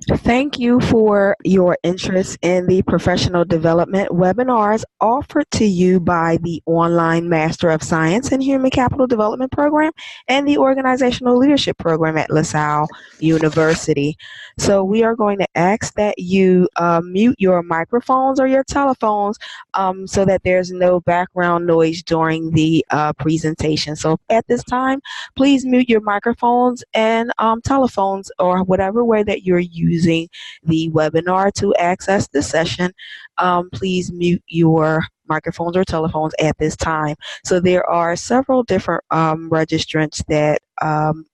Thank you for your interest in the professional development webinars offered to you by the online Master of Science in Human Capital Development program and the Organizational Leadership program at LaSalle University. So, we are going to ask that you mute your microphones or your telephones so that there's no background noise during the presentation. So, at this time, please mute your microphones and telephones or whatever way that you're using the webinar to access the session. Please mute your microphones or telephones at this time. So there are several different registrants that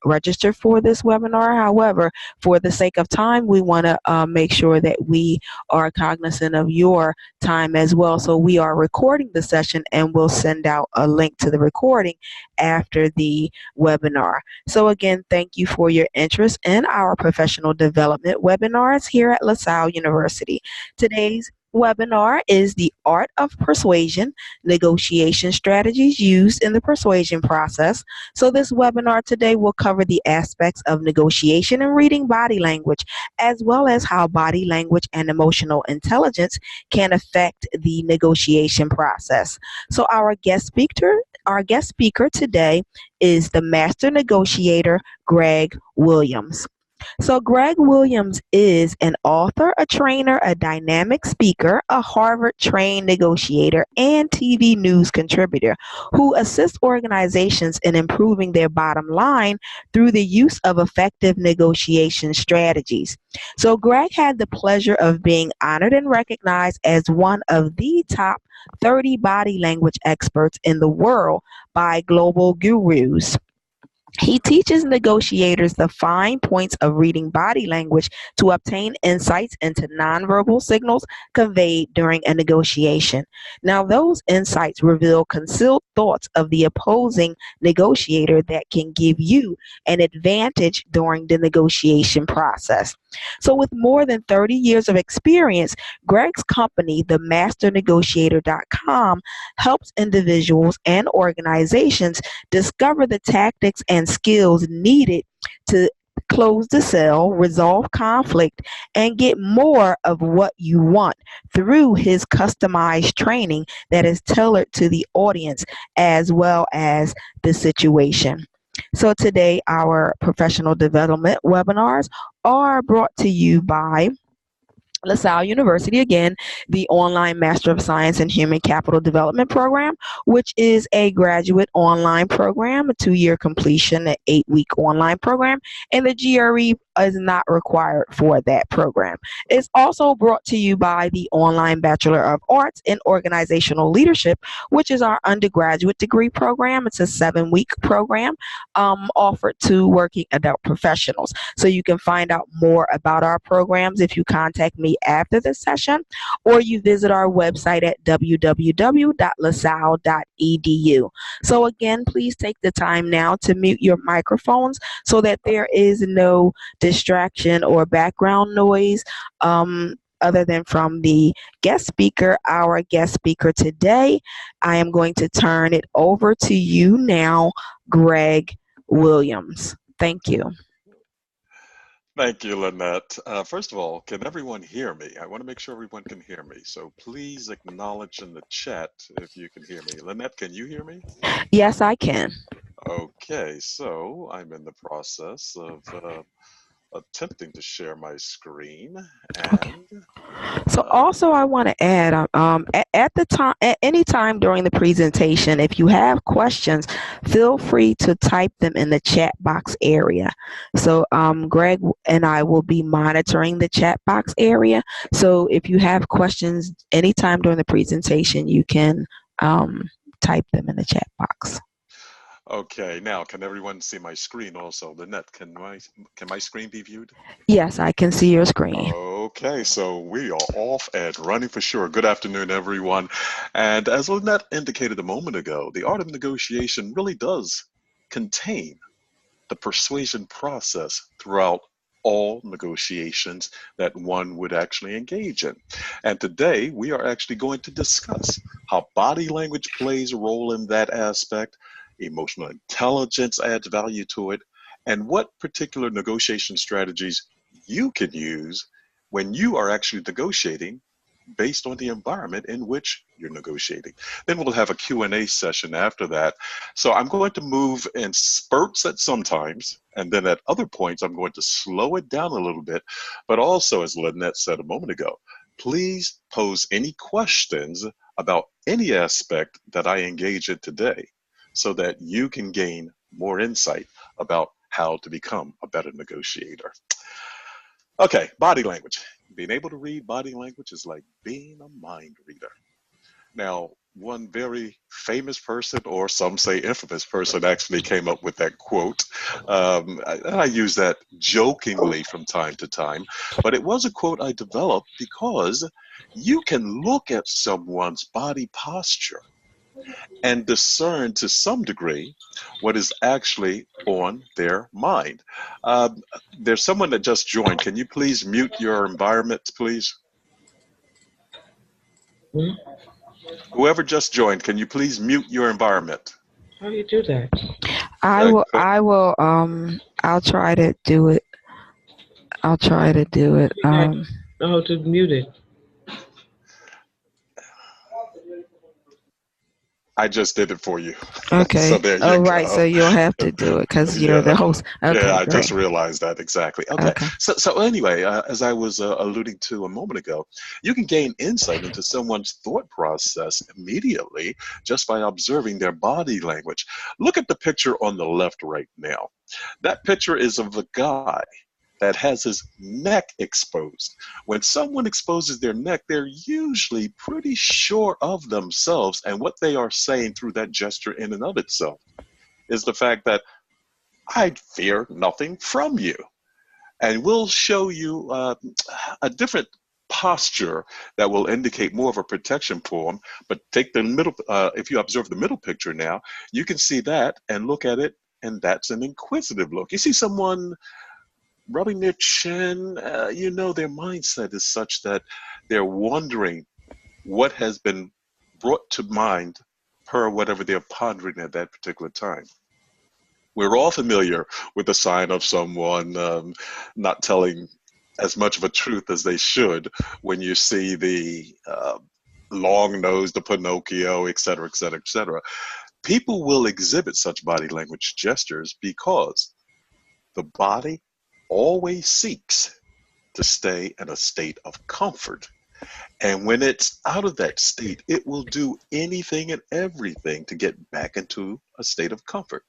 register for this webinar. However, for the sake of time, we want to make sure that we are cognizant of your time as well. So we are recording the session and we'll send out a link to the recording after the webinar. So again, thank you for your interest in our professional development webinars here at LaSalle University. Today's webinar is the art of persuasion, negotiation strategies used in the persuasion process. So this webinar today will cover the aspects of negotiation and reading body language, as well as how body language and emotional intelligence can affect the negotiation process. So our guest speaker today is the master negotiator, Greg Williams. So, Greg Williams is an author, a trainer, a dynamic speaker, a Harvard trained negotiator, and TV news contributor who assists organizations in improving their bottom line through the use of effective negotiation strategies. So, Greg had the pleasure of being honored and recognized as one of the top 30 body language experts in the world by global gurus. He teaches negotiators the fine points of reading body language to obtain insights into nonverbal signals conveyed during a negotiation. Now, those insights reveal concealed thoughts of the opposing negotiator that can give you an advantage during the negotiation process. So, with more than 30 years of experience, Greg's company, themasternegotiator.com, helps individuals and organizations discover the tactics and skills needed to close the sale, resolve conflict, and get more of what you want through his customized training that is tailored to the audience as well as the situation. So today, our professional development webinars are brought to you by LaSalle University, again, the online Master of Science in Human Capital Development program, which is a graduate online program, a 2-year completion, an 8-week online program, and the GRE is not required for that program. It's also brought to you by the online Bachelor of Arts in Organizational Leadership, which is our undergraduate degree program. It's a 7-week program offered to working adult professionals. So you can find out more about our programs if you contact me after the session or you visit our website at www.lasalle.edu. So again, please take the time now to mute your microphones so that there is no distraction or background noise other than from the guest speaker. Our guest speaker today, I am going to turn it over to you now, Greg Williams. Thank you. Thank you, Lynette. First of all, can everyone hear me? I want to make sure everyone can hear me. So please acknowledge in the chat if you can hear me. Lynette, can you hear me? Yes, I can. Okay, so I'm in the process of attempting to share my screen Okay. and So also I want to add, at the time, at any time during the presentation, if you have questions, feel free to type them in the chat box area. So Greg and I will be monitoring the chat box area. So if you have questions anytime during the presentation, you can type them in the chat box. okay, now can everyone see my screen also? Lynette, can my screen be viewed? Yes, I can see your screen. Okay, so we are off and running for sure. Good afternoon, everyone. And as Lynette indicated a moment ago, the art of negotiation really does contain the persuasion process throughout all negotiations that one would actually engage in. And today we are actually going to discuss how body language plays a role in that aspect, emotional intelligence adds value to it, and what particular negotiation strategies you can use when you are actually negotiating based on the environment in which you're negotiating. Then we'll have a Q&A session after that. So I'm going to move in spurts at some times, and then at other points I'm going to slow it down a little bit. But also, as Lynette said a moment ago, please pose any questions about any aspect that I engage in today so that you can gain more insight about how to become a better negotiator. Okay, body language. Being able to read body language is like being a mind reader. Now, one very famous person, or some say infamous person, actually came up with that quote. I use that jokingly from time to time, but it was a quote I developed because you can look at someone's body posture and discern to some degree what is actually on their mind. Um, there's someone that just joined. Can you please mute your environment, please? Hmm? Whoever just joined, can you please mute your environment? How do you do that? I Uh, will, c- I will, I'll try to do it. I'll try to do it. You guys know how to mute it. I just did it for you. So Okay. there you Oh, right. So go. you'll have to do it because you're Yeah, the host. yeah, Okay, I just great. realized that exactly. Okay, Okay. so anyway, as I was alluding to a moment ago, you can gain insight into someone's thought process immediately just by observing their body language. Look at the picture on the left right now. That picture is of a guy that has his neck exposed. When someone exposes their neck, they're usually pretty sure of themselves and what they are saying through that gesture in and of itself is the fact that I fear nothing from you. And we'll show you a different posture that will indicate more of a protection form. But take the middle, if you observe the middle picture now, you can see that and look at it, and that's an inquisitive look. You see someone rubbing their chin, you know their mindset is such that they're wondering what has been brought to mind per whatever they're pondering at that particular time. We're all familiar with the sign of someone not telling as much of a truth as they should when you see the long nose, the Pinocchio, et cetera, et cetera, et cetera. People will exhibit such body language gestures because the body always seeks to stay in a state of comfort. And when it's out of that state, it will do anything and everything to get back into a state of comfort.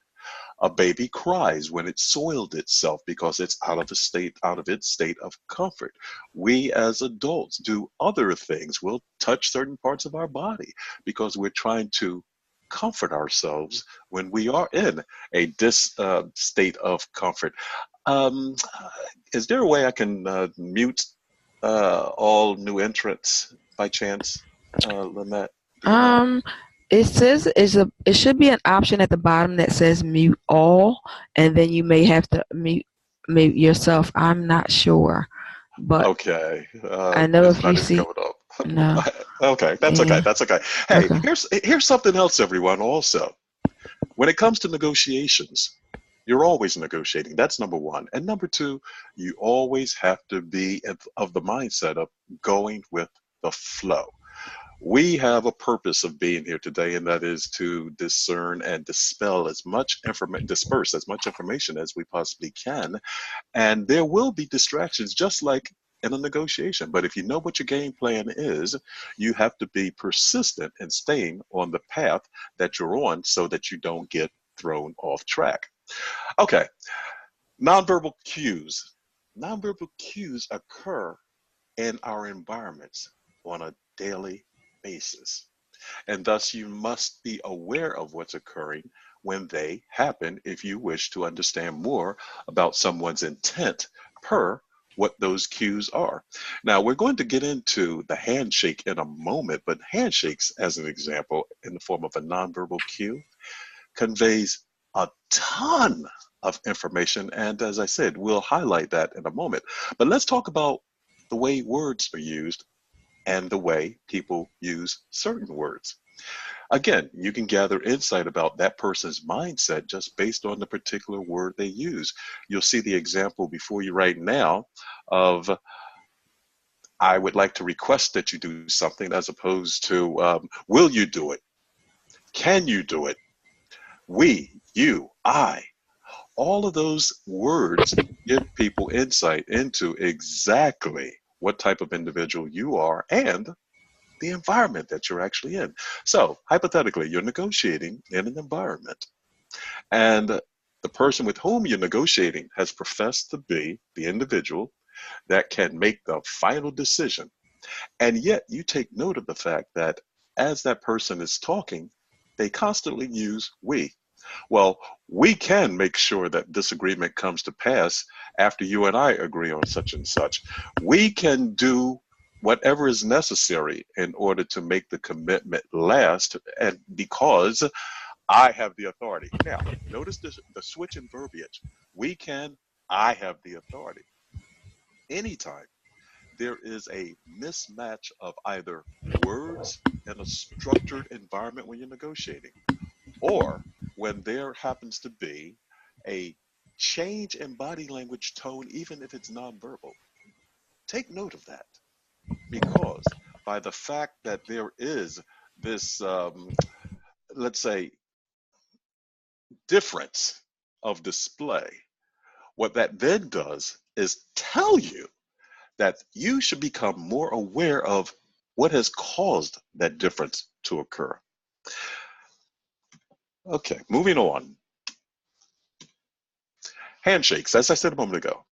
A baby cries when it's soiled itself because it's out of its state of comfort. We as adults do other things. We'll touch certain parts of our body because we're trying to comfort ourselves when we are in a state of comfort. Um, is there a way I can mute all new entrants by chance, Lynette? Do you know? Um, it says it should be an option at the bottom that says mute all, and then you may have to mute yourself. I'm not sure, but Okay, I know it's if you not even see coming up. no, Okay, that's okay. yeah, That's okay. Hey, okay. here's something else, everyone. Also, when it comes to negotiations, you're always negotiating. That's number one. And number two, you always have to be of the mindset of going with the flow. We have a purpose of being here today, and that is to discern and dispel as much information, disperse as much information as we possibly can. And there will be distractions, just like in a negotiation. But if you know what your game plan is, you have to be persistent in staying on the path that you're on so that you don't get thrown off track. Okay, nonverbal cues. Nonverbal cues occur in our environments on a daily basis. And thus, you must be aware of what's occurring when they happen if you wish to understand more about someone's intent per what those cues are. Now, we're going to get into the handshake in a moment, but handshakes, as an example, in the form of a nonverbal cue, conveys a ton of information. And as I said, we'll highlight that in a moment. But let's talk about the way words are used and the way people use certain words. Again, you can gather insight about that person's mindset just based on the particular word they use. You'll see the example before you right now of I would like to request that you do something as opposed to will you do it? Can you do it? We, you, I. All of those words give people insight into exactly what type of individual you are and the environment that you're actually in. So, hypothetically, you're negotiating in an environment, and the person with whom you're negotiating has professed to be the individual that can make the final decision. And yet, you take note of the fact that as that person is talking, they constantly use we. Well, we can make sure that this agreement comes to pass after you and I agree on such and such. We can do whatever is necessary in order to make the commitment last, and because I have the authority. Now, notice the switch in verbiage. We can, I have the authority. Anytime there is a mismatch of either words in a structured environment when you're negotiating, or when there happens to be a change in body language tone, even if it's nonverbal. Take note of that because by the fact that there is this, let's say, difference of display, what that then does is tell you that you should become more aware of what has caused that difference to occur. Okay, moving on. Handshakes, as I said a moment ago,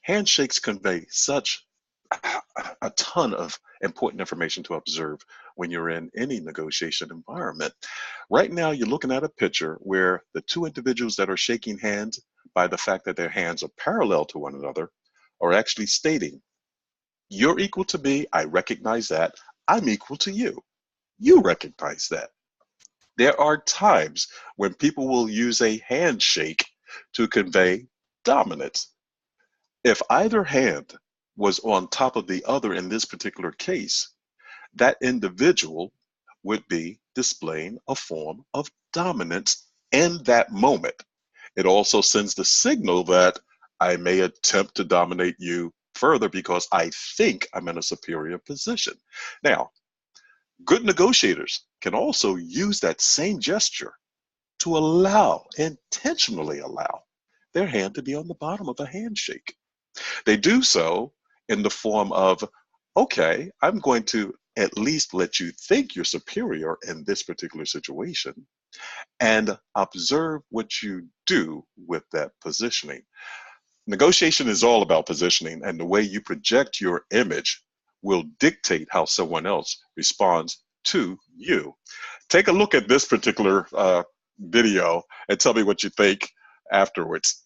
handshakes convey such a ton of important information to observe when you're in any negotiation environment. Right now, you're looking at a picture where the two individuals that are shaking hands, by the fact that their hands are parallel to one another, are actually stating, you're equal to me, I recognize that, I'm equal to you. You recognize that. There are times when people will use a handshake to convey dominance. If either hand was on top of the other in this particular case, that individual would be displaying a form of dominance in that moment. It also sends the signal that I may attempt to dominate you further because I think I'm in a superior position. Now, good negotiators can also use that same gesture to intentionally allow, their hand to be on the bottom of a handshake. They do so in the form of, okay, I'm going to at least let you think you're superior in this particular situation and observe what you do with that positioning. Negotiation is all about positioning, and the way you project your image will dictate how someone else responds to you. Take a look at this particular video and tell me what you think afterwards.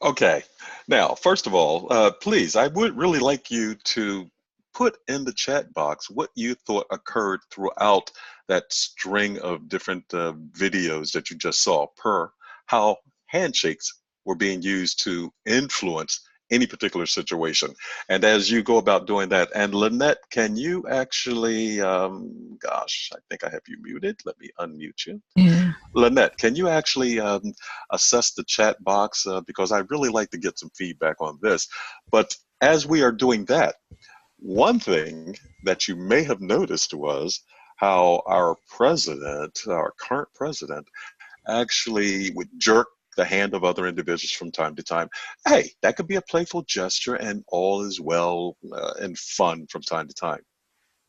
Okay, now, first of all, please, I would really like you to put in the chat box what you thought occurred throughout that string of different videos that you just saw, per how handshakes were being used to influence any particular situation. And as you go about doing that, and Lynette, can you actually, gosh, I think I have you muted. Let me unmute you. Yeah. Lynette, can you actually assess the chat box? Because I really like to get some feedback on this. But as we are doing that, one thing that you may have noticed was how our president, our current president, actually would jerk the hand of other individuals from time to time. Hey, that could be a playful gesture and all is well and fun from time to time.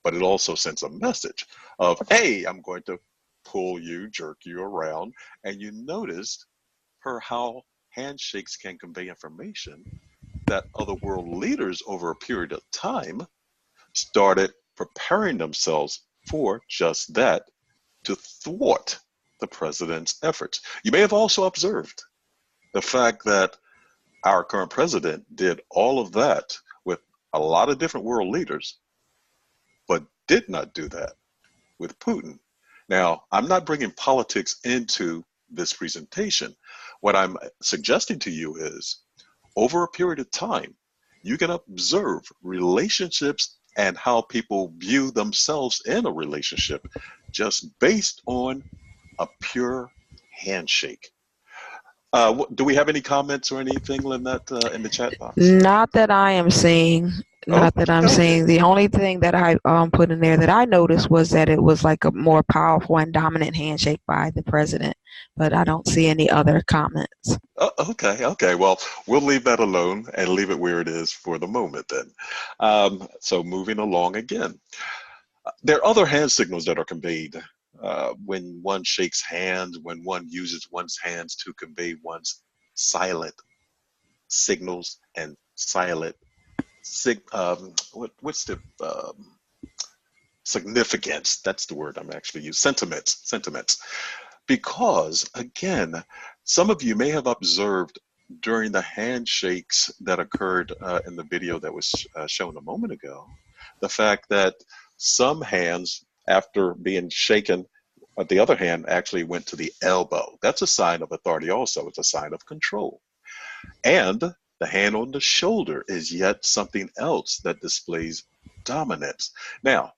But it also sends a message of, hey, I'm going to pull you, jerk you around. And you noticed how handshakes can convey information that other world leaders over a period of time started preparing themselves for just that, to thwart the president's efforts. You may have also observed the fact that our current president did all of that with a lot of different world leaders, but did not do that with Putin. Now, I'm not bringing politics into this presentation. What I'm suggesting to you is, over a period of time, you can observe relationships and how people view themselves in a relationship just based on a pure handshake. Do we have any comments or anything, Lynette, in the chat box? Not that I am seeing. Oh, Not that I'm okay. seeing. The only thing that I put in there that I noticed was that it was like a more powerful and dominant handshake by the president, but I don't see any other comments. Okay. Well, we'll leave that alone and leave it where it is for the moment then. So moving along again. There are other hand signals that are conveyed when one shakes hands, when one uses one's hands to convey one's silent signals and silent what's the significance? That's the word I'm actually using. Sentiments. Because again, some of you may have observed during the handshakes that occurred in the video that was shown a moment ago, the fact that some hands, after being shaken, the other hand actually went to the elbow. That's a sign of authority also. It's a sign of control. And the hand on the shoulder is yet something else that displays dominance. Now,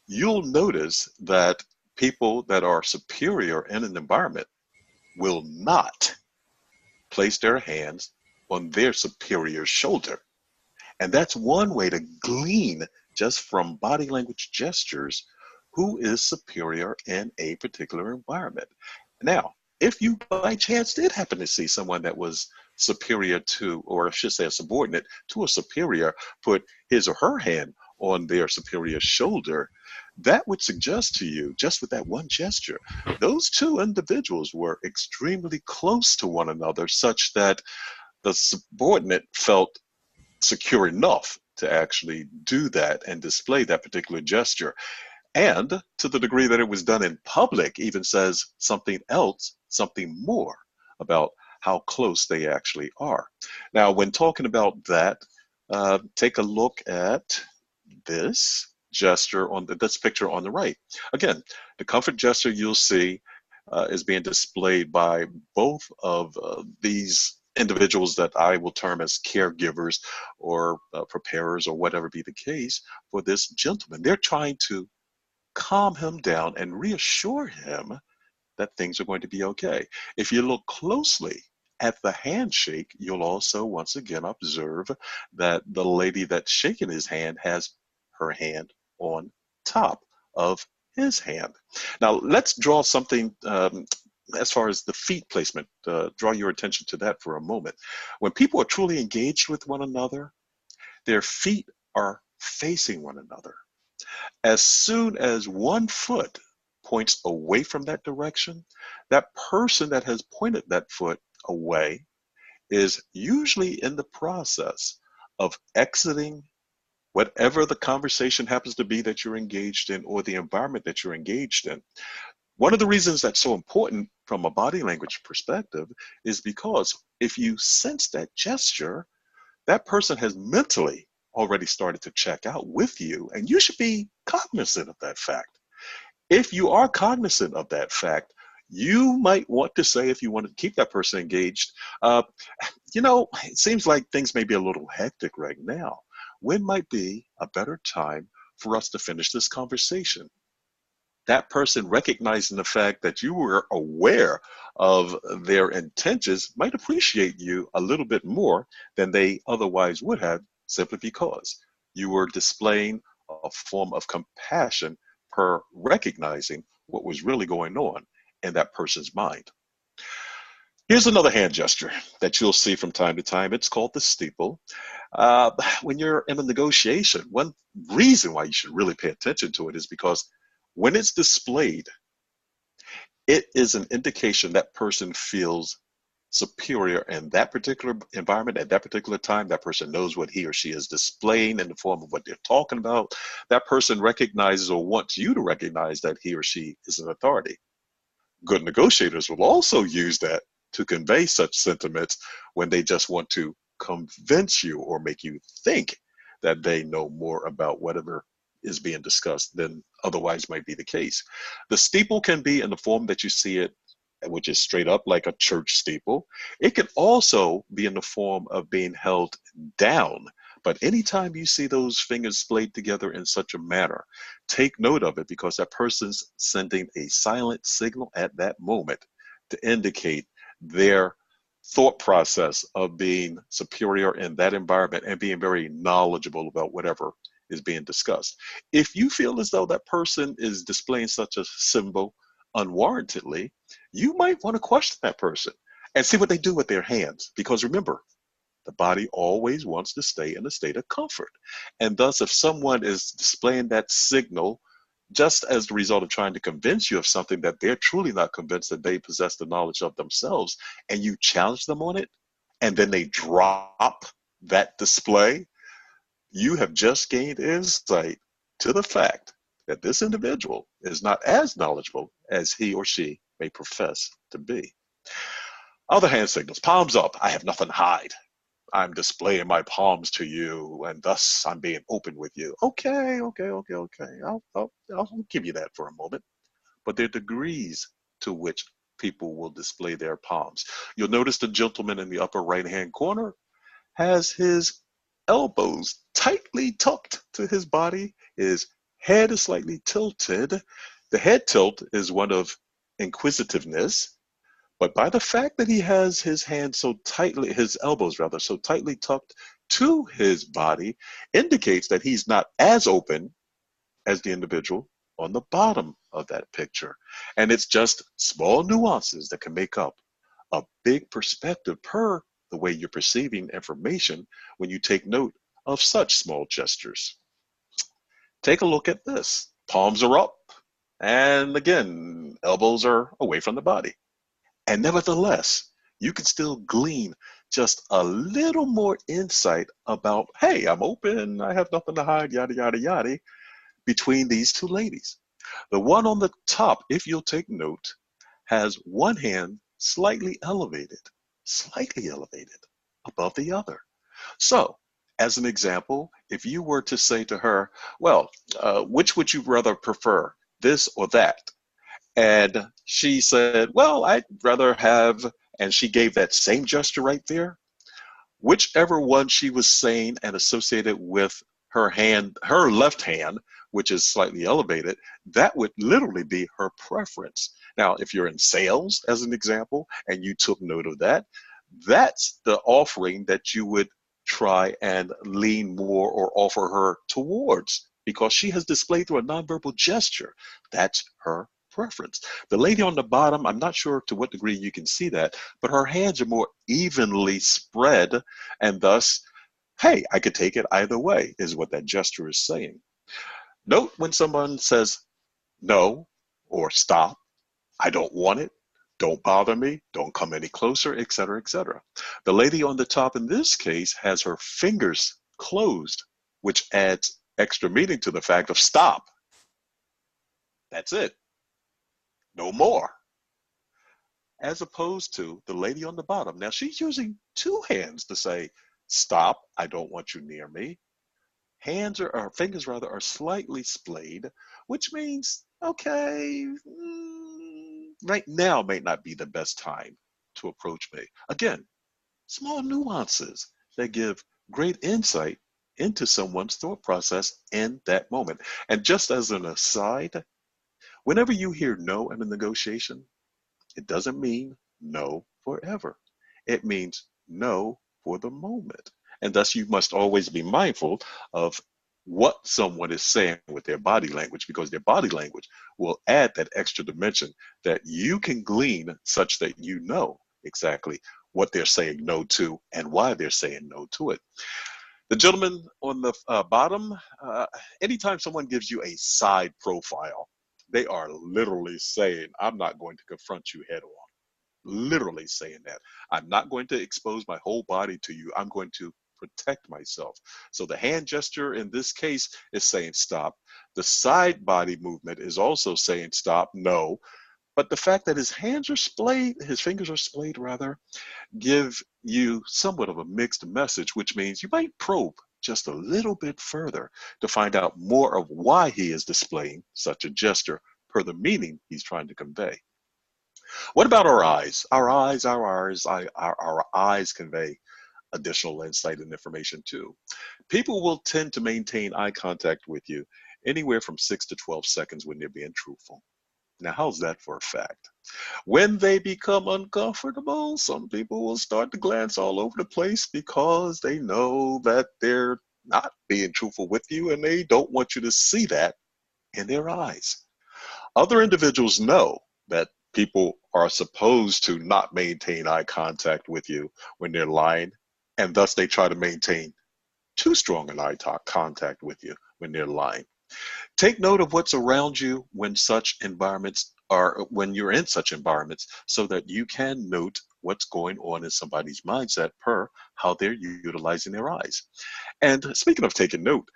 you'll notice that people that are superior in an environment will not place their hands on their superior's shoulder. And that's one way to glean just from body language gestures who is superior in a particular environment. Now, if you by chance did happen to see someone that was superior to, or I should say a subordinate to a superior, put his or her hand on their superior's shoulder, that would suggest to you, just with that one gesture, those two individuals were extremely close to one another, such that the subordinate felt secure enough to actually do that and display that particular gesture. And to the degree that it was done in public, even says something else, something more about how close they actually are. Now, when talking about that, take a look at this gesture on this picture on the right. Again, the comfort gesture you'll see is being displayed by both of these individuals that I will term as caregivers or preparers or whatever be the case for this gentleman. They're trying to calm him down and reassure him that things are going to be okay. If you look closely at the handshake, you'll also once again observe that the lady that's shaking his hand has her hand on top of his hand. Now, let's draw something as far as the feet placement. Draw your attention to that for a moment. When people are truly engaged with one another, their feet are facing one another. As soon as one foot points away from that direction, that person that has pointed that foot away is usually in the process of exiting whatever the conversation happens to be that you're engaged in or the environment that you're engaged in. One of the reasons that's so important from a body language perspective is because if you sense that gesture, that person has mentally already started to check out with you, and you should be cognizant of that fact. If you are cognizant of that fact, You might want to say, if you want to keep that person engaged, uh, it seems like things may be a little hectic right now. When might be a better time for us to finish this conversation? That person recognizing the fact that you were aware of their intentions might appreciate you a little bit more than they otherwise would have, simply because you were displaying a form of compassion per recognizing what was really going on in that person's mind. Here's another hand gesture that you'll see from time to time. It's called the steeple. When you're in a negotiation, one reason why you should really pay attention to it is because when it's displayed, it is an indication that person feels superior in that particular environment at that particular time. That person knows what he or she is displaying in the form of what they're talking about. That person recognizes or wants you to recognize that he or she is an authority. Good negotiators will also use that to convey such sentiments when they just want to convince you or make you think that they know more about whatever is being discussed than otherwise might be the case. The steeple can be in the form that you see it, which is straight up like a church steeple. It can also be in the form of being held down. But anytime you see those fingers splayed together in such a manner, take note of it, because that person's sending a silent signal at that moment to indicate their thought process of being superior in that environment and being very knowledgeable about whatever is being discussed. If you feel as though that person is displaying such a symbol unwarrantedly, you might want to question that person and see what they do with their hands. Because remember, the body always wants to stay in a state of comfort. And thus, if someone is displaying that signal just as the result of trying to convince you of something that they're truly not convinced that they possess the knowledge of themselves, and you challenge them on it, and then they drop that display, you have just gained insight to the fact that this individual is not as knowledgeable as he or she may profess to be. Other hand signals: palms up, I have nothing to hide. I'm displaying my palms to you, and thus I'm being open with you. Okay. I'll give you that for a moment. But there are degrees to which people will display their palms. You'll notice the gentleman in the upper right-hand corner has his elbows tightly tucked to his body. His head is slightly tilted. The head tilt is one of inquisitiveness. But by the fact that he has his hands so tightly, his elbows rather, so tightly tucked to his body, indicates that he's not as open as the individual on the bottom of that picture. And it's just small nuances that can make up a big perspective per the way you're perceiving information when you take note of such small gestures. Take a look at this. Palms are up, and again, elbows are away from the body. And nevertheless, you can still glean just a little more insight about, hey, I'm open, I have nothing to hide, yada, yada, yada, between these two ladies. The one on the top, if you'll take note, has one hand slightly elevated above the other. So, as an example, if you were to say to her, well, which would you rather prefer, this or that? And she said, well, I'd rather have, and she gave that same gesture right there. Whichever one she was saying and associated with her hand, her left hand, which is slightly elevated, that would literally be her preference. Now, if you're in sales, as an example, and you took note of that, that's the offering that you would try and lean more or offer her towards, because she has displayed through a nonverbal gesture. That's her preference. The lady on the bottom, I'm not sure to what degree you can see that, but her hands are more evenly spread, and thus, hey, I could take it either way, is what that gesture is saying. Note when someone says no or stop, I don't want it, don't bother me, don't come any closer, etc., etc. The lady on the top in this case has her fingers closed, which adds extra meaning to the fact of stop. That's it. No more. As opposed to the lady on the bottom. Now she's using two hands to say, stop, I don't want you near me. Or fingers rather, are slightly splayed, which means, okay, right now may not be the best time to approach me. Again, small nuances that give great insight into someone's thought process in that moment. And just as an aside, whenever you hear no in a negotiation, it doesn't mean no forever. It means no for the moment. And thus, you must always be mindful of what someone is saying with their body language, because their body language will add that extra dimension that you can glean such that you know exactly what they're saying no to and why they're saying no to it. The gentleman on the bottom, anytime someone gives you a side profile, they are literally saying, I'm not going to confront you head on. Literally saying that. I'm not going to expose my whole body to you. I'm going to protect myself. So the hand gesture in this case is saying stop. The side body movement is also saying stop, no. But the fact that his hands are splayed, his fingers are splayed rather, give you somewhat of a mixed message, which means you might probe just a little bit further to find out more of why he is displaying such a gesture per the meaning he's trying to convey. What about our eyes? Our eyes convey additional insight and information too. People will tend to maintain eye contact with you anywhere from 6 to 12 seconds when they're being truthful. Now, how's that for a fact? When they become uncomfortable, some people will start to glance all over the place because they know that they're not being truthful with you and they don't want you to see that in their eyes. Other individuals know that people are supposed to not maintain eye contact with you when they're lying, and thus they try to maintain too strong an contact with you when they're lying. Take note of what's around you when you're in such environments so that you can note what's going on in somebody's mindset per how they're utilizing their eyes. And speaking of taking note,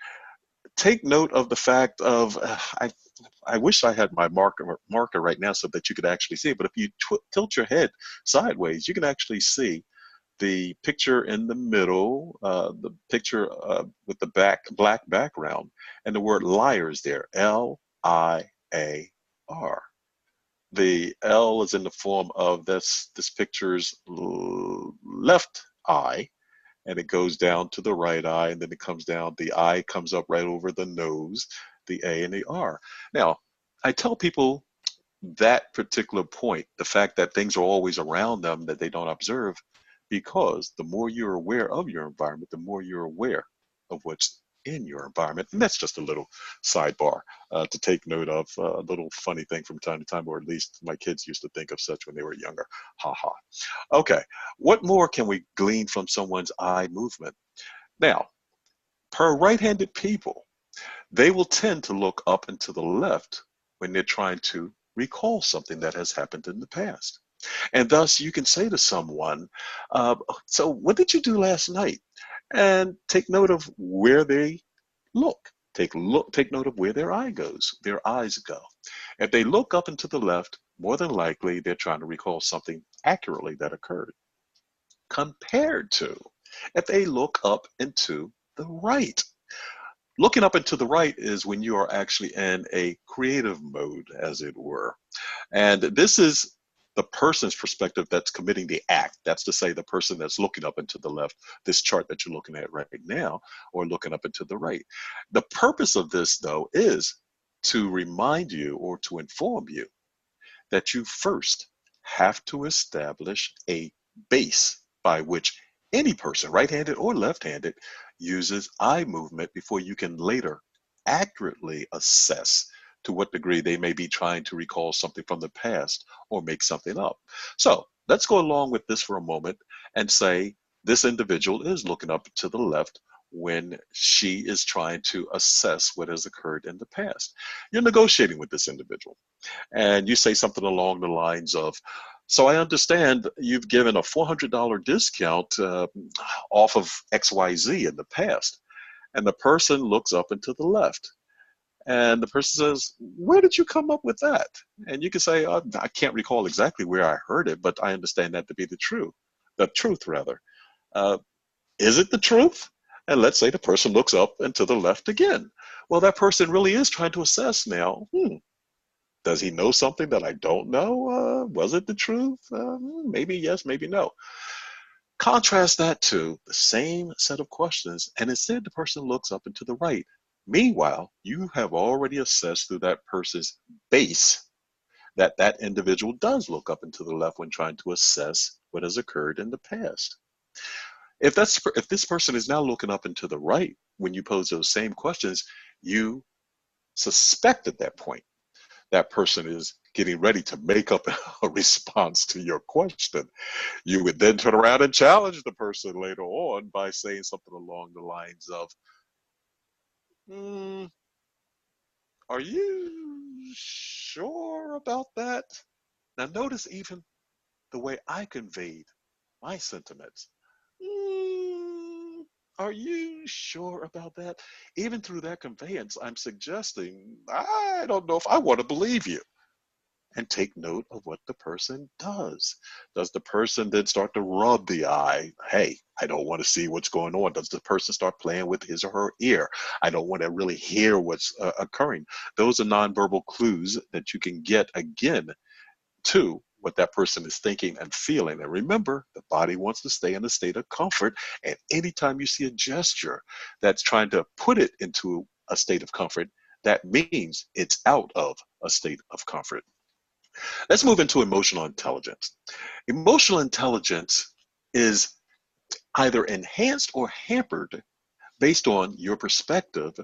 take note of the fact of I wish I had my marker right now so that you could actually see it. But if you tilt your head sideways, you can actually see the picture in the middle, the picture with the black background, and the word liar is there. Liar. The L is in the form of this picture's left eye, and it goes down to the right eye, and then it comes down. The I comes up right over the nose, the A and the R. Now, I tell people that particular point, the fact that things are always around them that they don't observe, because the more you're aware of your environment, the more you're aware of what's in your environment. And that's just a little sidebar to take note of, a little funny thing from time to time, or at least my kids used to think of such when they were younger. Ha ha. Okay, what more can we glean from someone's eye movement? Now, per right-handed people, they will tend to look up and to the left when they're trying to recall something that has happened in the past. And thus you can say to someone, so what did you do last night? And take note of where they look. Take note of where their eyes go. If they look up and to the left, more than likely they're trying to recall something accurately that occurred. Compared to if they look up and to the right. Looking up and to the right is when you are actually in a creative mode, as it were. And this is the person's perspective that's committing the act. That's to say, the person that's looking up and to the left, this chart that you're looking at right now, or looking up and to the right. The purpose of this, though, is to remind you or to inform you that you first have to establish a base by which any person, right-handed or left-handed, uses eye movement before you can later accurately assess to what degree they may be trying to recall something from the past or make something up. So let's go along with this for a moment and say this individual is looking up to the left when she is trying to assess what has occurred in the past. You're negotiating with this individual and you say something along the lines of, so I understand you've given a $400 discount off of XYZ in the past. And the person looks up and to the left. And the person says, where did you come up with that? And you can say, I can't recall exactly where I heard it, but I understand that to be the truth. The truth, rather. Is it the truth? And let's say the person looks up and to the left again. Well, that person really is trying to assess now, Does he know something that I don't know? Was it the truth? Maybe yes, maybe no. Contrast that to the same set of questions, and instead the person looks up and to the right. Meanwhile, you have already assessed through that person's base that that individual does look up and to the left when trying to assess what has occurred in the past. If this person is now looking up and to the right when you pose those same questions, you suspect at that point that person is getting ready to make up a response to your question. You would then turn around and challenge the person later on by saying something along the lines of, mm, are you sure about that? Now, notice even the way I conveyed my sentiments. Mm, are you sure about that? Even through that conveyance, I'm suggesting, I don't know if I want to believe you. And take note of what the person does. Does the person then start to rub the eye? Hey, I don't want to see what's going on. Does the person start playing with his or her ear? I don't want to really hear what's occurring. Those are nonverbal clues that you can get again to what that person is thinking and feeling. And remember, the body wants to stay in a state of comfort. And anytime you see a gesture that's trying to put it into a state of comfort, that means it's out of a state of comfort. Let's move into emotional intelligence. Emotional intelligence is either enhanced or hampered based on your perspective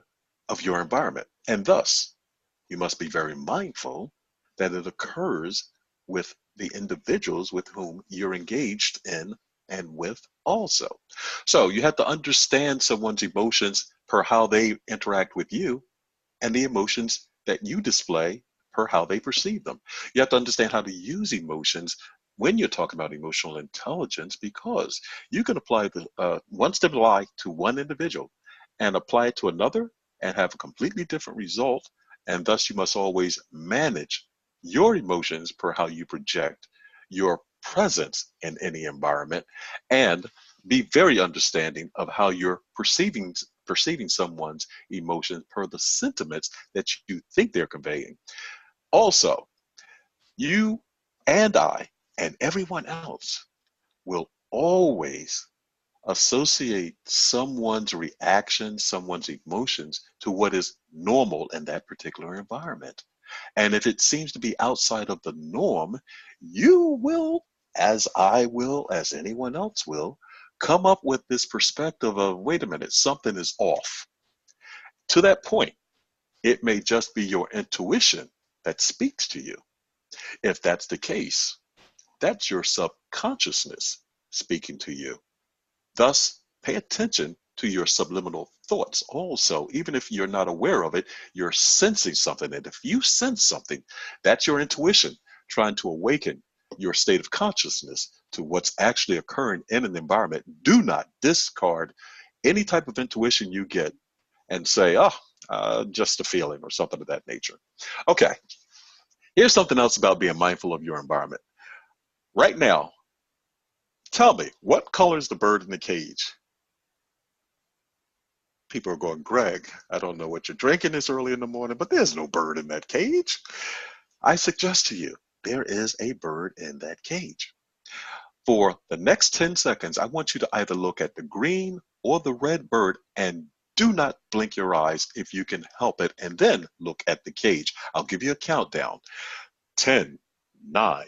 of your environment. And thus, you must be very mindful that it occurs with the individuals with whom you're engaged in and with also. So you have to understand someone's emotions per how they interact with you and the emotions that you display per how they perceive them. You have to understand how to use emotions when you're talking about emotional intelligence, because you can apply the one stimuli to one individual and apply it to another and have a completely different result. And thus you must always manage your emotions per how you project your presence in any environment, and be very understanding of how you're perceiving someone's emotions per the sentiments that you think they're conveying. Also, you and I and everyone else will always associate someone's reaction, someone's emotions to what is normal in that particular environment. And if it seems to be outside of the norm, you will, as I will, as anyone else will, come up with this perspective of, wait a minute, something is off. To that point, it may just be your intuition that speaks to you. If that's the case, that's your subconsciousness speaking to you. Thus, pay attention to your subliminal thoughts also. Even if you're not aware of it, you're sensing something. And if you sense something, that's your intuition trying to awaken your state of consciousness to what's actually occurring in an environment. Do not discard any type of intuition you get and say, oh, just a feeling or something of that nature. Okay, here's something else about being mindful of your environment. Right now, tell me, what color is the bird in the cage? People are going, Greg, I don't know what you're drinking this early in the morning, but there's no bird in that cage. I suggest to you, there is a bird in that cage. For the next 10 seconds, I want you to either look at the green or the red bird, and do not blink your eyes if you can help it, and then look at the cage. I'll give you a countdown. 10, 9,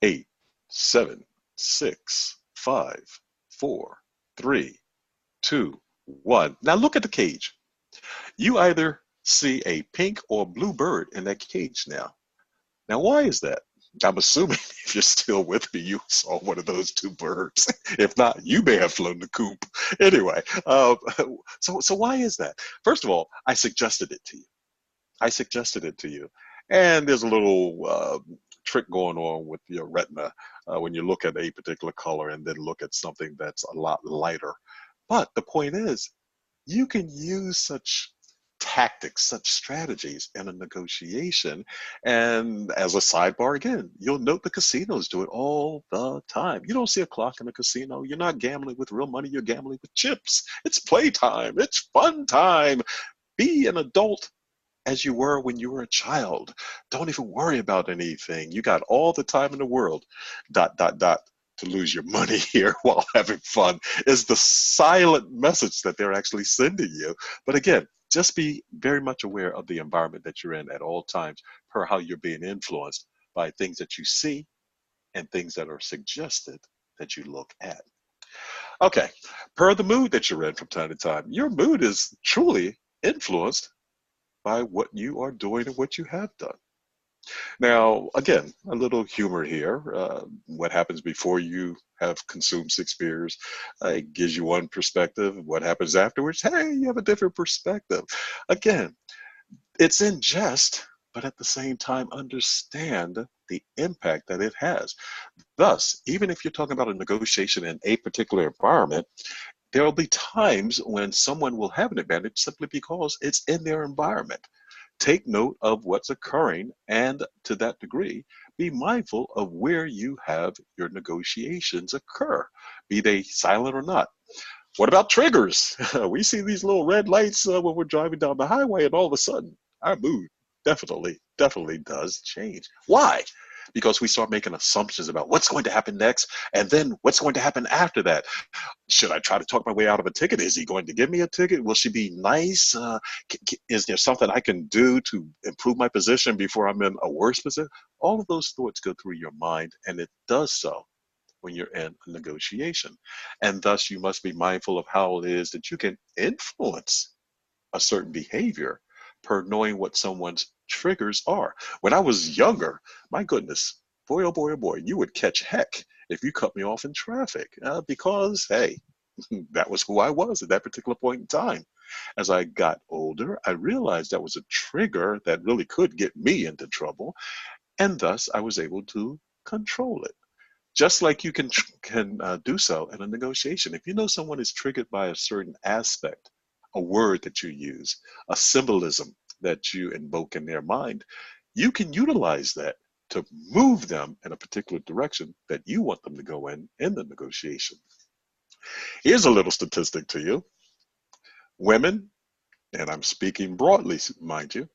8, 7, 6, 5, 4, 3, 2, 1. Now look at the cage. You either see a pink or blue bird in that cage now. Now, why is that? I'm assuming if you're still with me, you saw one of those two birds. If not, you may have flown the coop. Anyway, so why is that? First of all, I suggested it to you. I suggested it to you. And there's a little trick going on with your retina when you look at a particular color and then look at something that's a lot lighter. But the point is, you can use such tactics, such strategies in a negotiation. And as a sidebar, again, you'll note the casinos do it all the time. You don't see a clock in a casino. You're not gambling with real money. You're gambling with chips. It's playtime. It's fun time. Be an adult as you were when you were a child. Don't even worry about anything. You got all the time in the world, dot, dot, dot, to lose your money here while having fun is the silent message that they're actually sending you. But again, just be very much aware of the environment that you're in at all times, per how you're being influenced by things that you see and things that are suggested that you look at. Okay, per the mood that you're in from time to time, your mood is truly influenced by what you are doing and what you have done. Now, again, a little humor here. What happens before you have consumed 6 beers it gives you one perspective. What happens afterwards? Hey, you have a different perspective. Again, it's in jest, but at the same time, understand the impact that it has. Thus, even if you're talking about a negotiation in a particular environment, there will be times when someone will have an advantage simply because it's in their environment. Take note of what's occurring, and to that degree, be mindful of where you have your negotiations occur, be they silent or not. What about triggers? We see these little red lights when we're driving down the highway, and all of a sudden, our mood definitely does change. Why? Because we start making assumptions about what's going to happen next, and then what's going to happen after that. Should I try to talk my way out of a ticket? Is he going to give me a ticket? Will she be nice? Is there something I can do to improve my position before I'm in a worse position? All of those thoughts go through your mind, and it does so when you're in a negotiation. And thus, you must be mindful of how it is that you can influence a certain behavior per knowing what someone's triggers are. When I was younger, my goodness, boy, oh boy, oh boy, you would catch heck if you cut me off in traffic because, hey, that was who I was at that particular point in time. As I got older, I realized that was a trigger that really could get me into trouble, and thus I was able to control it. Just like you can do so in a negotiation. If you know someone is triggered by a certain aspect, a word that you use, a symbolism that you invoke in their mind, you can utilize that to move them in a particular direction that you want them to go in the negotiation. Here's a little statistic to you. Women, and I'm speaking broadly, mind you,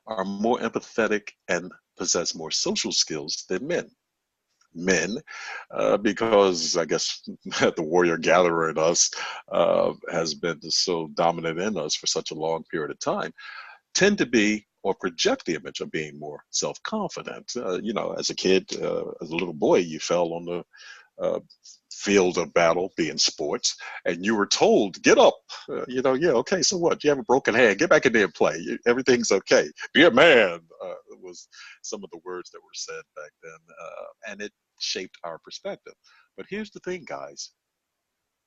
are more empathetic and possess more social skills than men, because I guess the warrior gatherer in us has been so dominant in us for such a long period of time, tend to be or project the image of being more self-confident. As a kid, as a little boy, you fell on the uh, field of battle, being sports, and you were told, get up. Yeah, okay, so what? You have a broken hand. Get back in there and play. Everything's okay. Be a man. Was some of the words that were said back then, and it shaped our perspective. But here's the thing, guys.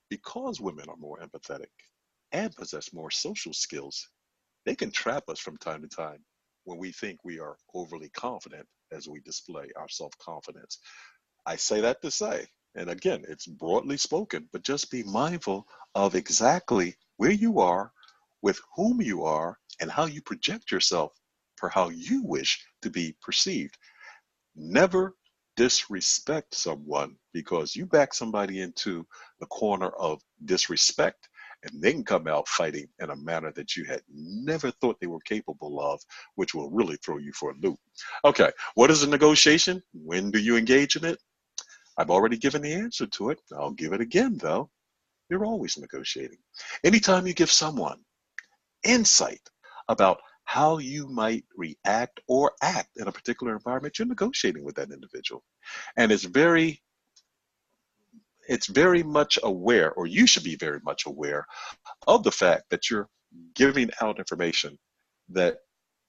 Because women are more empathetic and possess more social skills, they can trap us from time to time when we think we are overly confident as we display our self-confidence. I say that to say, and again, it's broadly spoken, but just be mindful of exactly where you are, with whom you are, and how you project yourself for how you wish to be perceived. Never disrespect someone because you back somebody into the corner of disrespect, and they can come out fighting in a manner that you had never thought they were capable of, which will really throw you for a loop. Okay, what is a negotiation? When do you engage in it? I've already given the answer to it. I'll give it again, though. You're always negotiating. Anytime you give someone insight about how you might react or act in a particular environment, you're negotiating with that individual. And it's very much aware, or you should be very much aware of the fact that you're giving out information that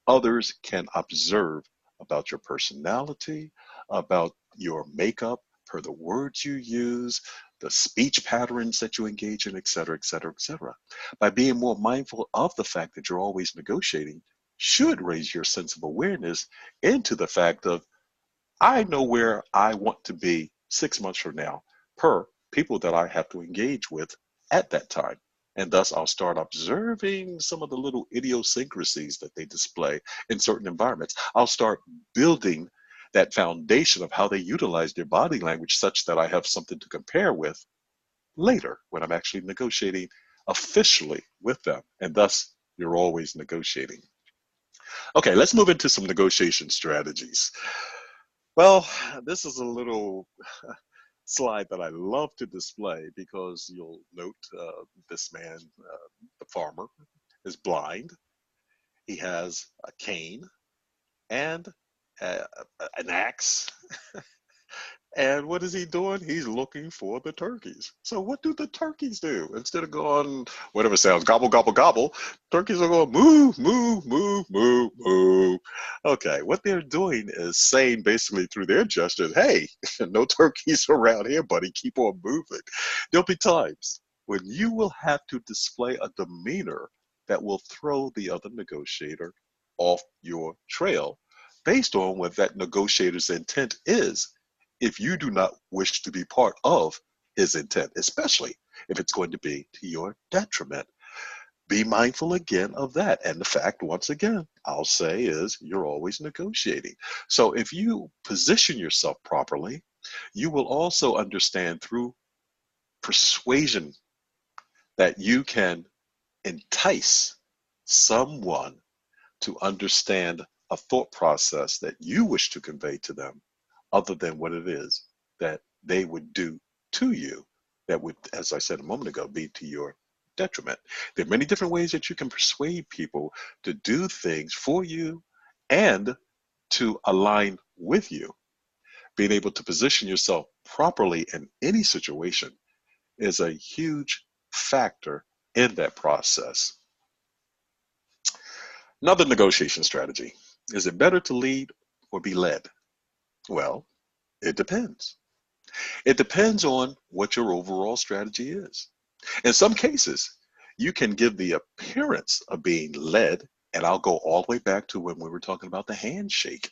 others can observe about your personality, about your makeup, per the words you use, the speech patterns that you engage in, et cetera, et cetera, et cetera. By being more mindful of the fact that you're always negotiating should raise your sense of awareness into the fact of, I know where I want to be 6 months from now per people that I have to engage with at that time. And thus, I'll start observing some of the little idiosyncrasies that they display in certain environments. I'll start building that foundation of how they utilize their body language such that I have something to compare with later when I'm actually negotiating officially with them. And thus, you're always negotiating. Okay, let's move into some negotiation strategies. Well, this is a little slide that I love to display because you'll note this man, the farmer, is blind. He has a cane and uh, an axe. And what is he doing? He's looking for the turkeys. So what do the turkeys do? Instead of going, whatever sounds, gobble, gobble, gobble, turkeys are going, move, move, move, move, move. Okay, what they're doing is saying basically through their gestures, hey, no turkeys around here, buddy, keep on moving. There'll be times when you will have to display a demeanor that will throw the other negotiator off your trail based on what that negotiator's intent is if you do not wish to be part of his intent, especially if it's going to be to your detriment. Be mindful again of that. And the fact, once again, I'll say is you're always negotiating. So if you position yourself properly, you will also understand through persuasion that you can entice someone to understand a thought process that you wish to convey to them other than what it is that they would do to you that would, as I said a moment ago, be to your detriment. There are many different ways that you can persuade people to do things for you and to align with you. Being able to position yourself properly in any situation is a huge factor in that process. Another negotiation strategy. Is it better to lead or be led? Well, it depends. It depends on what your overall strategy is. In some cases, you can give the appearance of being led, and I'll go all the way back to when we were talking about the handshake.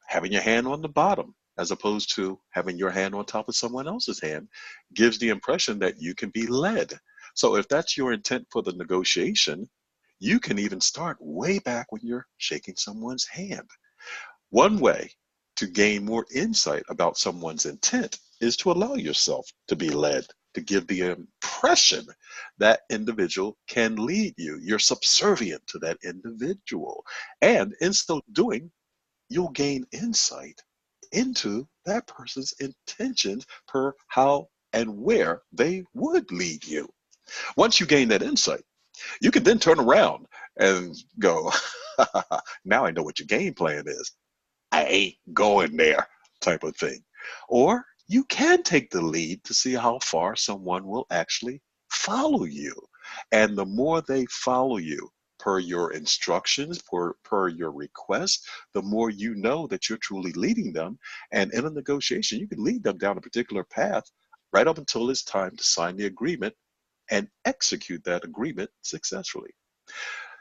Having your hand on the bottom as opposed to having your hand on top of someone else's hand gives the impression that you can be led. So if that's your intent for the negotiation, you can even start way back when you're shaking someone's hand. One way to gain more insight about someone's intent is to allow yourself to be led, to give the impression that individual can lead you. You're subservient to that individual. And in so doing, you'll gain insight into that person's intentions per how and where they would lead you. Once you gain that insight, you can then turn around and go, now I know what your game plan is. I ain't going there type of thing. Or you can take the lead to see how far someone will actually follow you. And the more they follow you per your instructions, per your request, the more you know that you're truly leading them. And in a negotiation, you can lead them down a particular path right up until it's time to sign the agreement and execute that agreement successfully.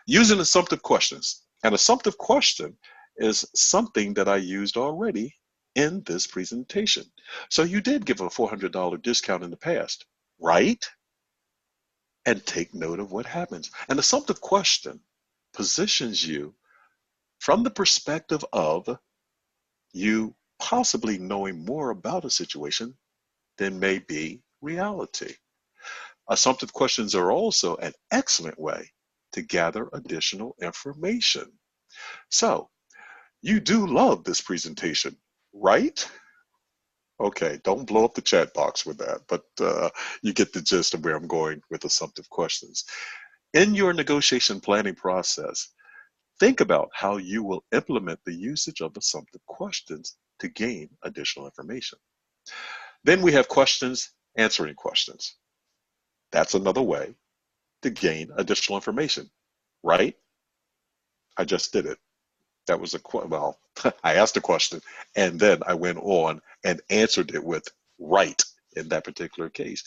Using assumptive questions. An assumptive question is something that I used already in this presentation. So you did give a $400 discount in the past, right? And take note of what happens. An assumptive question positions you from the perspective of you possibly knowing more about a situation than may be reality. Assumptive questions are also an excellent way to gather additional information. So, you do love this presentation, right? Okay, don't blow up the chat box with that, but you get the gist of where I'm going with assumptive questions. In your negotiation planning process, think about how you will implement the usage of assumptive questions to gain additional information. Then we have questions answering questions. That's another way to gain additional information, right? I just did it. That was well, I asked a question and then I went on and answered it with right in that particular case.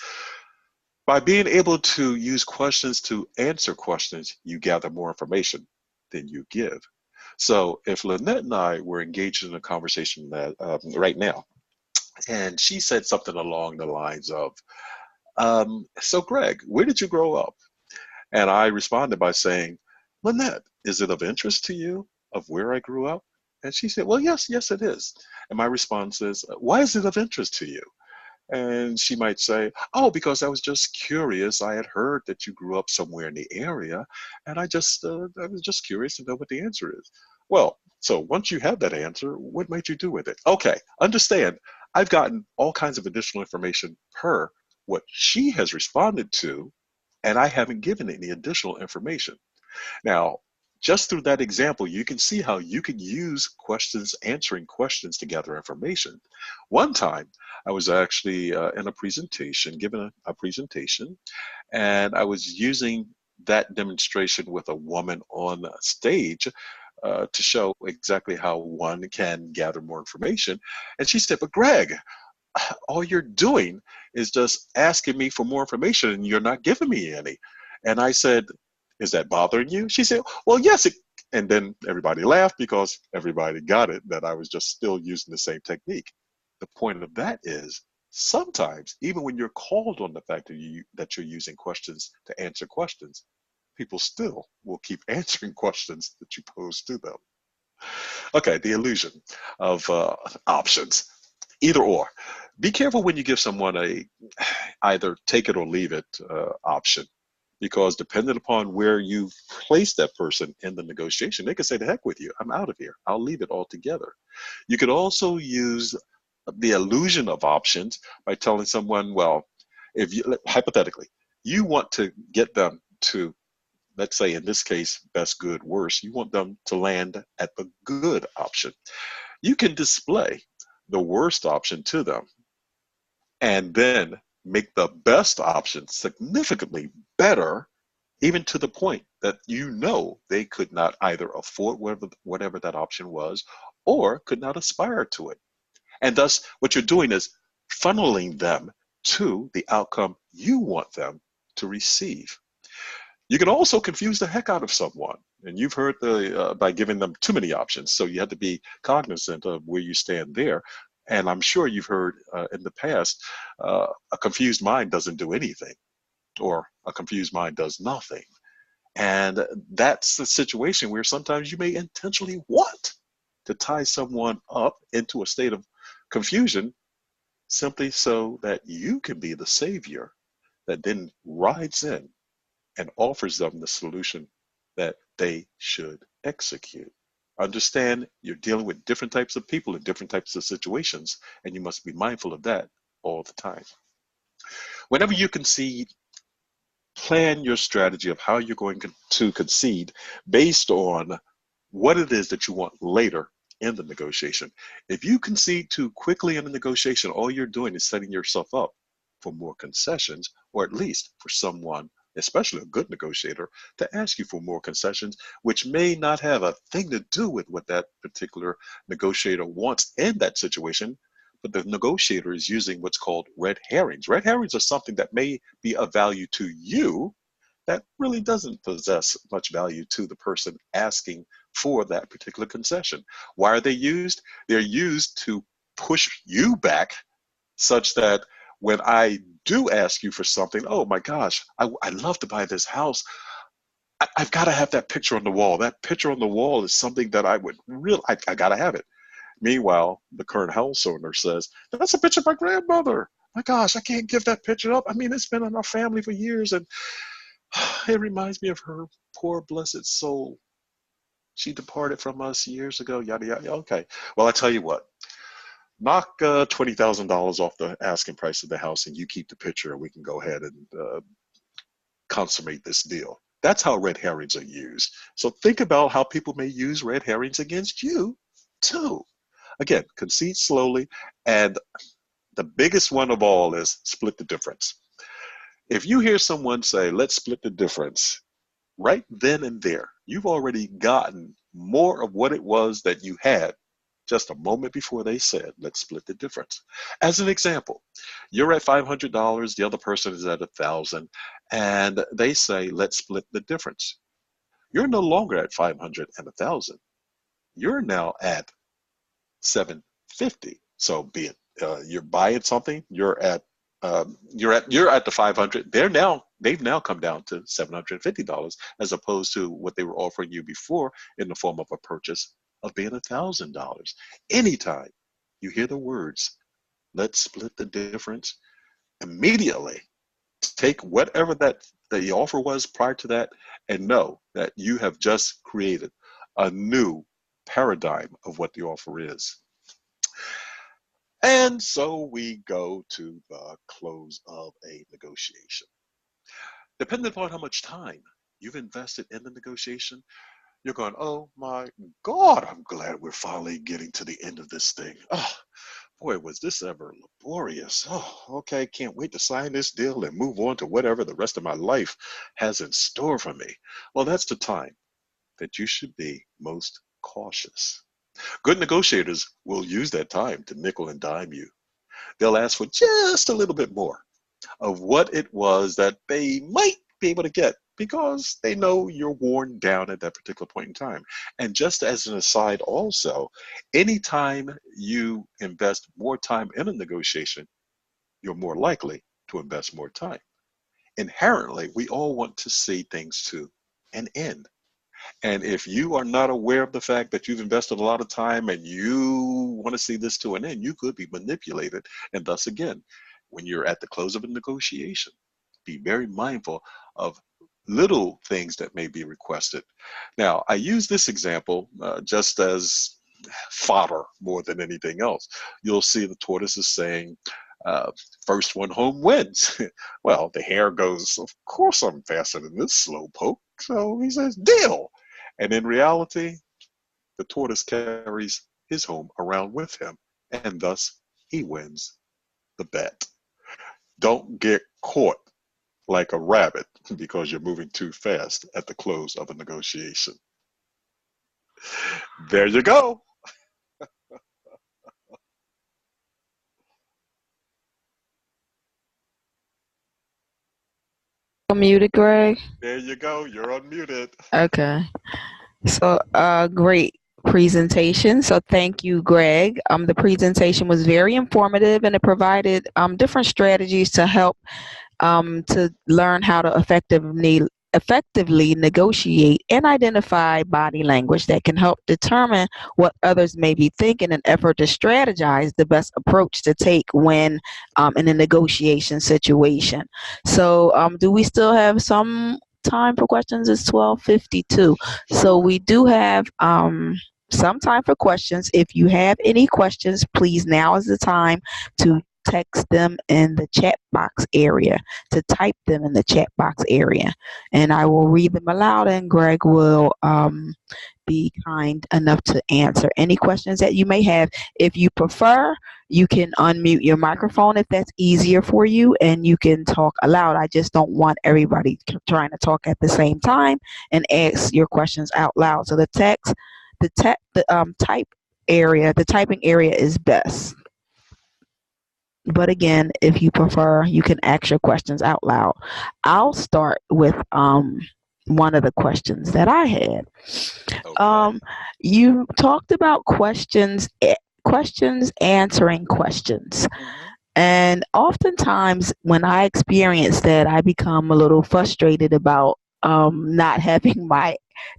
By being able to use questions to answer questions, you gather more information than you give. So if Lynette and I were engaged in a conversation that, right now, and she said something along the lines of, so Greg, where did you grow up? And I responded by saying, Lynette, is it of interest to you of where I grew up? And she said, well, yes, it is. And my response is, why is it of interest to you? And she might say, "Oh, because I was just curious. I had heard that you grew up somewhere in the area, and I was just curious to know what the answer is." Well, so once you have that answer, what might you do with it? Okay, understand, I've gotten all kinds of additional information per what she has responded to, and I haven't given any additional information. Now, just through that example, you can see how you can use questions, answering questions to gather information. One time, I was actually in a presentation, given a presentation, and I was using that demonstration with a woman on stage to show exactly how one can gather more information. And she said, "But Greg, all you're doing is just asking me for more information and you're not giving me any." And I said, "Is that bothering you?" She said, "Well, yes." And then everybody laughed because everybody got it that I was just still using the same technique. The point of that is sometimes, even when you're called on the fact that you're using questions to answer questions, people still will keep answering questions that you pose to them. Okay, the illusion of options. Either or. Be careful when you give someone a either take it or leave it option, because depending upon where you place that person in the negotiation, they could say, "To heck with you, I'm out of here. I'll leave it altogether." You could also use the illusion of options by telling someone, well, if you hypothetically, you want to get them to, let's say in this case, best, good, worst, you want them to land at the good option. You can display the worst option to them and then make the best option significantly better, even to the point that you know they could not either afford whatever that option was or could not aspire to it. And thus, what you're doing is funneling them to the outcome you want them to receive. You can also confuse the heck out of someone. And you've heard by giving them too many options. So you have to be cognizant of where you stand there. And I'm sure you've heard in the past, a confused mind doesn't do anything, or a confused mind does nothing. And that's the situation where sometimes you may intentionally want to tie someone up into a state of confusion simply so that you can be the savior that then rides in and offers them the solution that they should execute. Understand you're dealing with different types of people in different types of situations, and you must be mindful of that all the time. Whenever you concede, plan your strategy of how you're going to concede based on what it is that you want later in the negotiation. If you concede too quickly in the negotiation, all you're doing is setting yourself up for more concessions, or at least for someone, especially a good negotiator, to ask you for more concessions, which may not have a thing to do with what that particular negotiator wants in that situation. But the negotiator is using what's called red herrings. Red herrings are something that may be of value to you that really doesn't possess much value to the person asking for that particular concession. Why are they used? They're used to push you back such that when I do ask you for something, "Oh my gosh, I'd love to buy this house. I've got to have that picture on the wall. That picture on the wall is something that I would really, I got to have it." Meanwhile, the current house owner says, "That's a picture of my grandmother. My gosh, I can't give that picture up. I mean, it's been in our family for years, and it reminds me of her poor blessed soul. She departed from us years ago, yada, yada." Okay. Well, I tell you what, knock $20,000 off the asking price of the house and you keep the picture, and we can go ahead and consummate this deal. That's how red herrings are used. So think about how people may use red herrings against you too. Again, concede slowly. And the biggest one of all is split the difference. If you hear someone say, "Let's split the difference," right then and there, you've already gotten more of what it was that you had just a moment before they said, "Let's split the difference." As an example, you're at $500, the other person is at 1,000, and they say, "Let's split the difference." You're no longer at 500 and 1,000. You're now at 750. So be it you're buying something, you're at the 500. They've now come down to $750 as opposed to what they were offering you before in the form of a purchase of being $1,000. Anytime you hear the words Let's split the difference immediately. Take whatever that the offer was prior to that and know that you have just created a new paradigm of what the offer is. And so we go to the close of a negotiation. Depending upon how much time you've invested in the negotiation, you're going, oh my God, I'm glad we're finally getting to the end of this thing. Oh, boy, was this ever laborious. Oh, okay, can't wait to sign this deal and move on to whatever the rest of my life has in store for me. Well, that's the time that you should be most cautious. Good negotiators will use that time to nickel and dime you. They'll ask for just a little bit more of what it was that they might be able to get because they know you're worn down at that particular point in time. And just as an aside also, anytime you invest more time in a negotiation, you're more likely to invest more time. Inherently, we all want to see things to an end. And if you are not aware of the fact that you've invested a lot of time and you want to see this to an end, you could be manipulated. And thus, again, when you're at the close of a negotiation, be very mindful of little things that may be requested. Now, I use this example just as fodder more than anything else. You'll see the tortoise is saying, uh, first one home wins. Well, the hare goes, of course I'm faster than this slow poke. So he says, deal. And in reality, the tortoise carries his home around with him, and thus he wins the bet. Don't get caught like a rabbit because you're moving too fast at the close of a negotiation. There you go. Muted, Greg. There you go. You're unmuted. Okay. So, great presentation. So, thank you, Greg. The presentation was very informative and it provided different strategies to help to learn how to effectively negotiate and identify body language that can help determine what others may be thinking in an effort to strategize the best approach to take when in a negotiation situation. So do we still have some time for questions? It's 12:52. So we do have some time for questions. If you have any questions, please, now is the time to text them in the chat box area, to type them in the chat box area, and I will read them aloud and Greg will be kind enough to answer any questions that you may have. If you prefer, you can unmute your microphone if that's easier for you, and you can talk aloud. I just don't want everybody trying to talk at the same time and ask your questions out loud. So the typing area is best. But again, if you prefer, you can ask your questions out loud. I'll start with one of the questions that I had. Okay. You talked about questions answering questions. And oftentimes when I experience that, I become a little frustrated about not having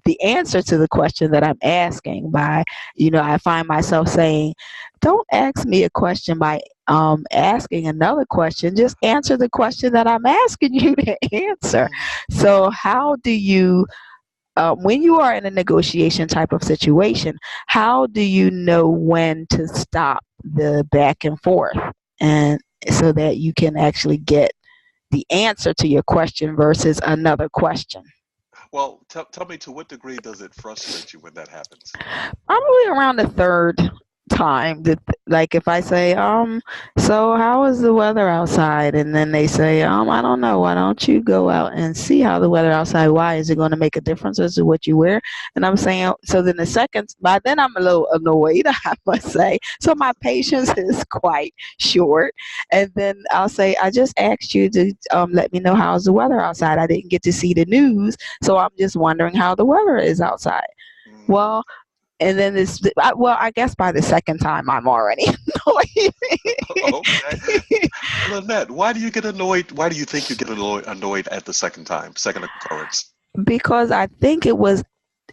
the answer to the question that I'm asking. I find myself saying, don't ask me a question by asking another question. Just answer the question that I'm asking you to answer. So how do you, when you are in a negotiation type of situation, how do you know when to stop the back and forth, and so that you can actually get the answer to your question versus another question? Well, tell me, to what degree does it frustrate you when that happens? Probably around the third time. Like if I say, so how is the weather outside? And then they say, I don't know. Why don't you go out and see how the weather outside? Why is it going to make a difference as to what you wear? And I'm saying, so then by then I'm a little annoyed, I must say. So my patience is quite short. And then I'll say, I just asked you to let me know how's the weather outside. I didn't get to see the news, so I'm just wondering how the weather is outside. Well, and then I guess by the second time I'm already annoyed. Okay. Lynette, why do you get annoyed? Why do you think you get annoyed at the second occurrence? Because I think it was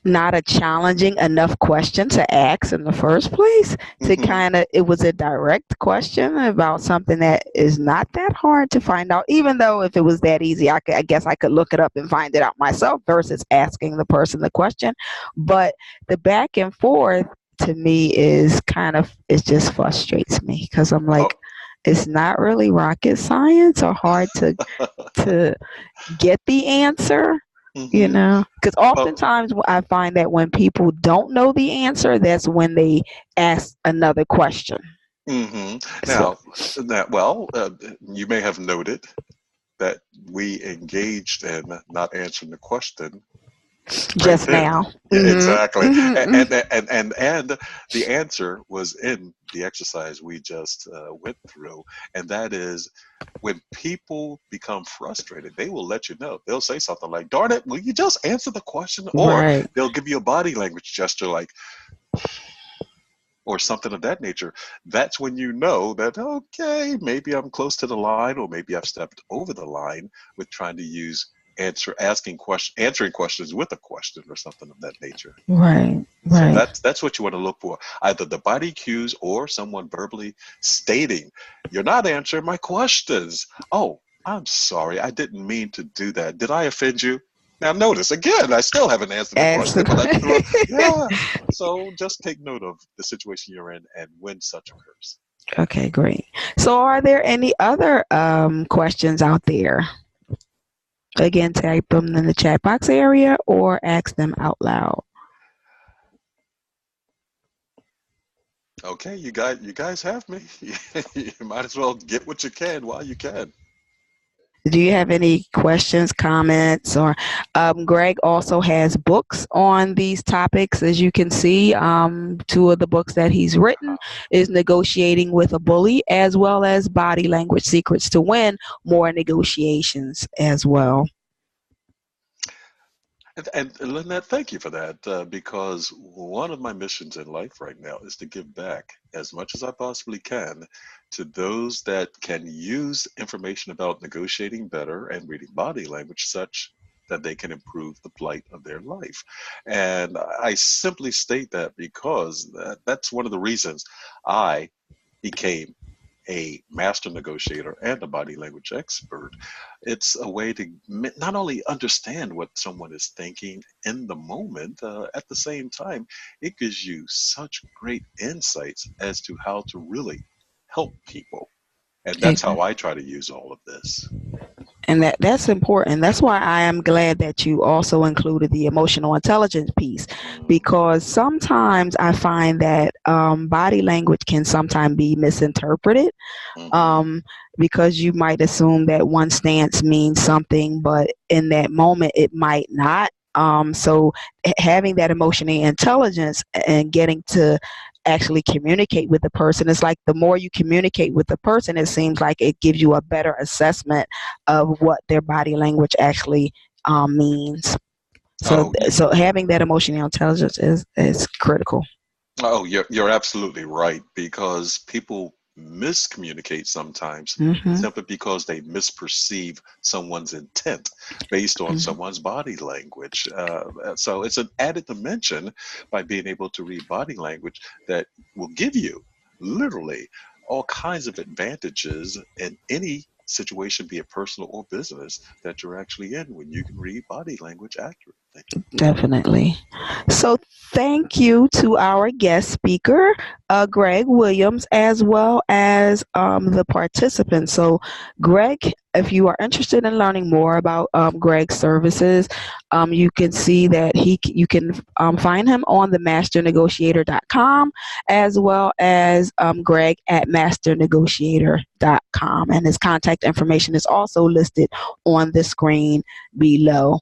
not a challenging enough question to ask in the first place. To kind of, it was a direct question about something that is not that hard to find out. Even though if it was that easy, I guess I could look it up and find it out myself versus asking the person the question. But the back and forth to me is kind of, it just frustrates me because I'm like, Oh, it's not really rocket science or hard to get the answer, hmm because well, oftentimes I find that when people don't know the answer, that's when they ask another question. hmm So you may have noted that we engaged in not answering the question right just there. now. Yeah, exactly. Hmm. And the answer was in the exercise we just went through, and that is when people become frustrated, they will let you know. They'll say something like, "Darn it, will you just answer the question?" Or Right. they'll give you a body language gesture like, or something of that nature. That's when you know that, okay, maybe I'm close to the line, or maybe I've stepped over the line with trying to use answering questions with a question or something of that nature. Right. So Right. that's what you want to look for. Either the body cues or someone verbally stating, "You're not answering my questions." "Oh, I'm sorry. I didn't mean to do that. Did I offend you?" Now notice again, I still haven't answered the question, but I threw it. Yeah. So just take note of the situation you're in and when such occurs. Okay, great. So are there any other questions out there? Again, type them in the chat box area or ask them out loud. Okay, you guys have me. You might as well get what you can while you can. Do you have any questions, comments, or Greg also has books on these topics, as you can see. Two of the books that he's written is Negotiating with a Bully, as well as Body Language Secrets to Win More Negotiations as well. And Lynette, thank you for that, because one of my missions in life right now is to give back as much as I possibly can to those that can use information about negotiating better and reading body language such that they can improve the plight of their life. And I simply state that because that's one of the reasons I became a master negotiator and a body language expert. It's a way to not only understand what someone is thinking in the moment, at the same time, it gives you such great insights as to how to really help people. And that's how I try to use all of this. And that's important. That's why I am glad that you also included the emotional intelligence piece, because sometimes I find that body language can sometimes be misinterpreted, Mm-hmm. um, because you might assume that one stance means something, but in that moment it might not. So having that emotional intelligence and getting to actually communicate with the person, it's like the more you communicate with the person, it seems like it gives you a better assessment of what their body language actually means. So, Oh, so having that emotional intelligence is critical. Oh, you're absolutely right because people miscommunicate sometimes Hmm. simply because they misperceive someone's intent based on someone's body language. So it's an added dimension by being able to read body language that will give you literally all kinds of advantages in any situation, be it personal or business, that you're actually in when you can read body language accurately. Definitely. So, thank you to our guest speaker, Greg Williams, as well as the participants. So, Greg, if you are interested in learning more about Greg's services, you can see that you can find him on the masternegotiator.com, as well as Greg at masternegotiator.com. And his contact information is also listed on the screen below.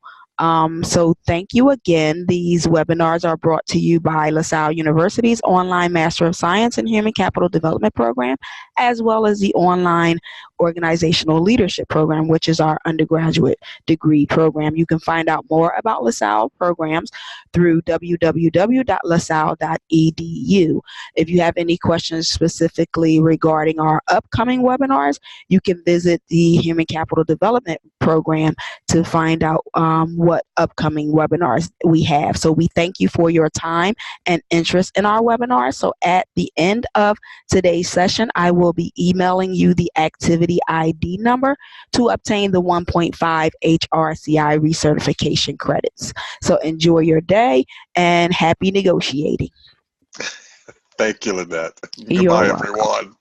So thank you again. These webinars are brought to you by LaSalle University's online Master of Science in Human Capital Development program, as well as the online Organizational Leadership program, which is our undergraduate degree program. You can find out more about LaSalle programs through www.lasalle.edu. If you have any questions specifically regarding our upcoming webinars, you can visit the Human Capital Development program to find out what what upcoming webinars we have. So we thank you for your time and interest in our webinar. So at the end of today's session, I will be emailing you the activity ID number to obtain the 1.5 HRCI recertification credits. So enjoy your day and happy negotiating. Thank you, Lynette. You're Goodbye, welcome. everyone.